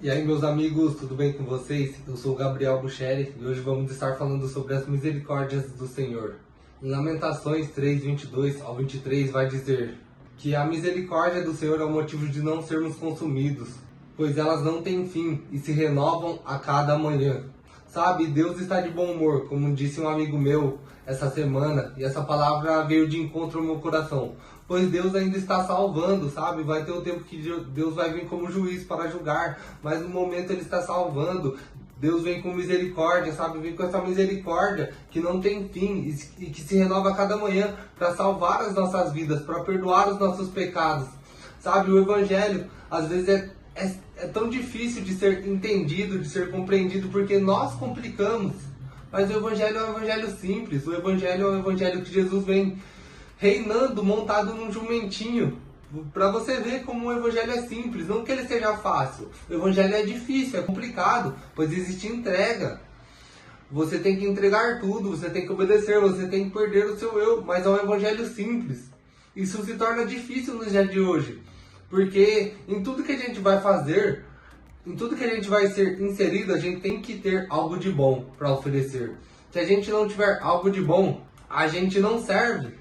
E aí, meus amigos, tudo bem com vocês? Eu sou o Gabriel Bucheri e hoje vamos estar falando sobre as misericórdias do Senhor. Em Lamentações 3, 22 ao 23 vai dizer que a misericórdia do Senhor é o motivo de não sermos consumidos, pois elas não têm fim e se renovam a cada manhã. Sabe, Deus está de bom humor, como disse um amigo meu essa semana, e essa palavra veio de encontro ao meu coração. Pois Deus ainda está salvando, sabe? Vai ter um tempo que Deus vai vir como juiz para julgar, mas no momento Ele está salvando. Deus vem com misericórdia, sabe? Vem com essa misericórdia que não tem fim e que se renova a cada manhã para salvar as nossas vidas, para perdoar os nossos pecados. Sabe, o Evangelho às vezes é tão difícil de ser entendido, de ser compreendido, porque nós complicamos. Mas o Evangelho é um Evangelho simples, o Evangelho é um Evangelho que Jesus vem reinando, montado num jumentinho, para você ver como o Evangelho é simples, não que ele seja fácil. O Evangelho é difícil, é complicado, pois existe entrega. Você tem que entregar tudo, você tem que obedecer, você tem que perder o seu eu, mas é um Evangelho simples. Isso se torna difícil no dia de hoje, porque em tudo que a gente vai fazer, em tudo que a gente vai ser inserido, a gente tem que ter algo de bom para oferecer. Se a gente não tiver algo de bom, a gente não serve.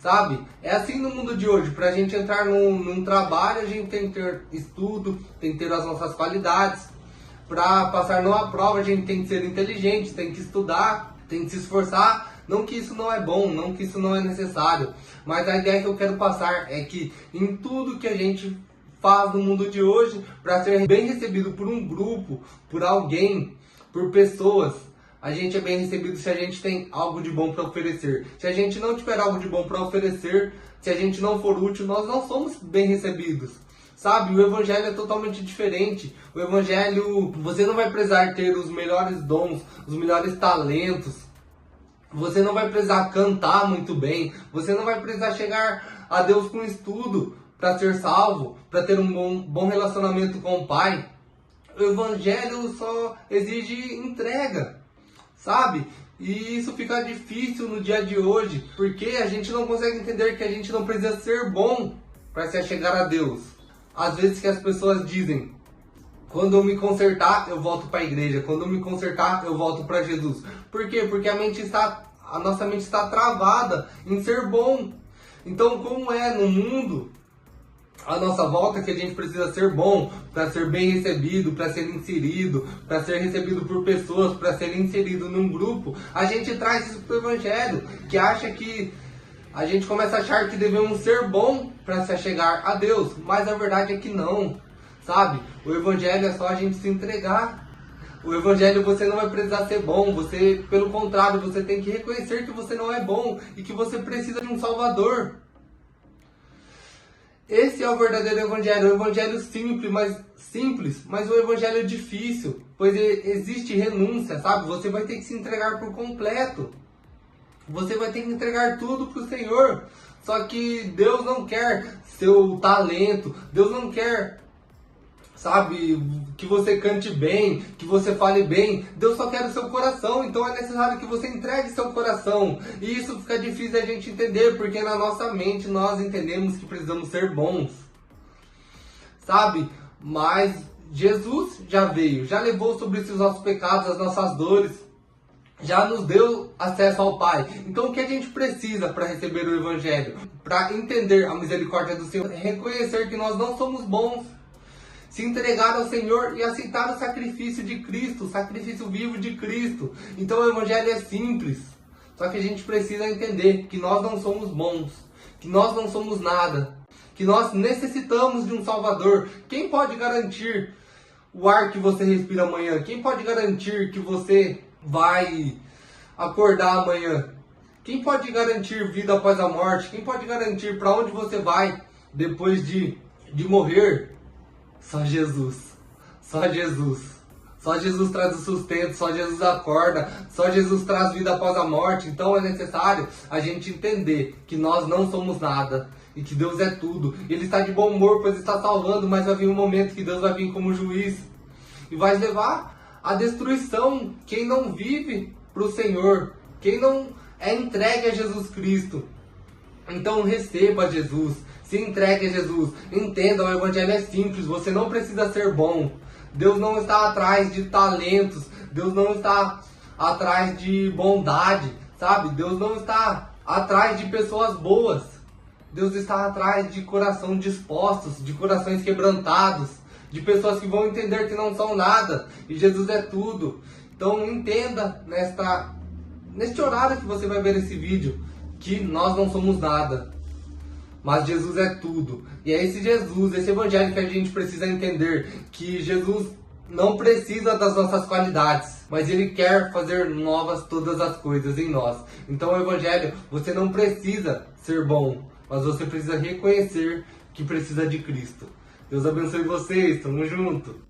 Sabe? É assim no mundo de hoje. Para a gente entrar num trabalho, a gente tem que ter estudo, tem que ter as nossas qualidades. Para passar numa prova, a gente tem que ser inteligente, tem que estudar, tem que se esforçar. Não que isso não é bom, não que isso não é necessário. Mas a ideia que eu quero passar é que em tudo que a gente faz no mundo de hoje, para ser bem recebido por um grupo, por alguém, por pessoas, a gente é bem recebido se a gente tem algo de bom para oferecer. Se a gente não tiver algo de bom para oferecer, se a gente não for útil, nós não somos bem recebidos. Sabe, o Evangelho é totalmente diferente. O Evangelho, você não vai precisar ter os melhores dons, os melhores talentos. Você não vai precisar cantar muito bem. Você não vai precisar chegar a Deus com estudo para ser salvo, para ter um bom relacionamento com o Pai. O Evangelho só exige entrega. Sabe? E isso fica difícil no dia de hoje, porque a gente não consegue entender que a gente não precisa ser bom para se achegar a Deus. Às vezes que as pessoas dizem, quando eu me consertar, eu volto para a igreja. Quando eu me consertar, eu volto para Jesus. Por quê? Porque a nossa mente está travada em ser bom. Então, como é no mundo a nossa volta, que a gente precisa ser bom para ser bem recebido, para ser inserido, para ser recebido por pessoas, para ser inserido num grupo, a gente traz isso para o Evangelho, que acha que a gente começa a achar que devemos ser bom para se achegar a Deus, mas a verdade é que não, sabe? O Evangelho é só a gente se entregar. O Evangelho, você não vai precisar ser bom, você, pelo contrário, você tem que reconhecer que você não é bom e que você precisa de um Salvador. Esse é o verdadeiro Evangelho, o Evangelho simples, mas o Evangelho difícil, pois existe renúncia, sabe? Você vai ter que se entregar por completo, você vai ter que entregar tudo para o Senhor. Só que Deus não quer seu talento, Deus não quer, sabe, que você cante bem, que você fale bem. Deus só quer o seu coração, então é necessário que você entregue seu coração. E isso fica difícil a gente entender, porque na nossa mente nós entendemos que precisamos ser bons, sabe? Mas Jesus já veio, já levou sobre si os nossos pecados, as nossas dores, já nos deu acesso ao Pai. Então o que a gente precisa para receber o Evangelho, para entender a misericórdia do Senhor, é reconhecer que nós não somos bons, se entregar ao Senhor e aceitar o sacrifício de Cristo, o sacrifício vivo de Cristo. Então o Evangelho é simples, só que a gente precisa entender que nós não somos bons, que nós não somos nada, que nós necessitamos de um Salvador. Quem pode garantir o ar que você respira amanhã? Quem pode garantir que você vai acordar amanhã? Quem pode garantir vida após a morte? Quem pode garantir para onde você vai depois de morrer? Só Jesus, só Jesus, só Jesus traz o sustento, só Jesus acorda, só Jesus traz vida após a morte. Então é necessário a gente entender que nós não somos nada e que Deus é tudo. Ele está de bom humor, pois está salvando, mas vai vir um momento que Deus vai vir como juiz e vai levar à destruição quem não vive para o Senhor, quem não é entregue a Jesus Cristo. Então receba Jesus, se entregue a Jesus, entenda, o Evangelho é simples, você não precisa ser bom, Deus não está atrás de talentos, Deus não está atrás de bondade, sabe? Deus não está atrás de pessoas boas. Deus está atrás de coração dispostos, de corações quebrantados, de pessoas que vão entender que não são nada e Jesus é tudo. Então entenda neste horário que você vai ver esse vídeo que nós não somos nada, mas Jesus é tudo. E é esse Jesus, esse evangelho que a gente precisa entender, que Jesus não precisa das nossas qualidades, mas Ele quer fazer novas todas as coisas em nós. Então o evangelho, você não precisa ser bom, mas você precisa reconhecer que precisa de Cristo. Deus abençoe vocês, tamo junto!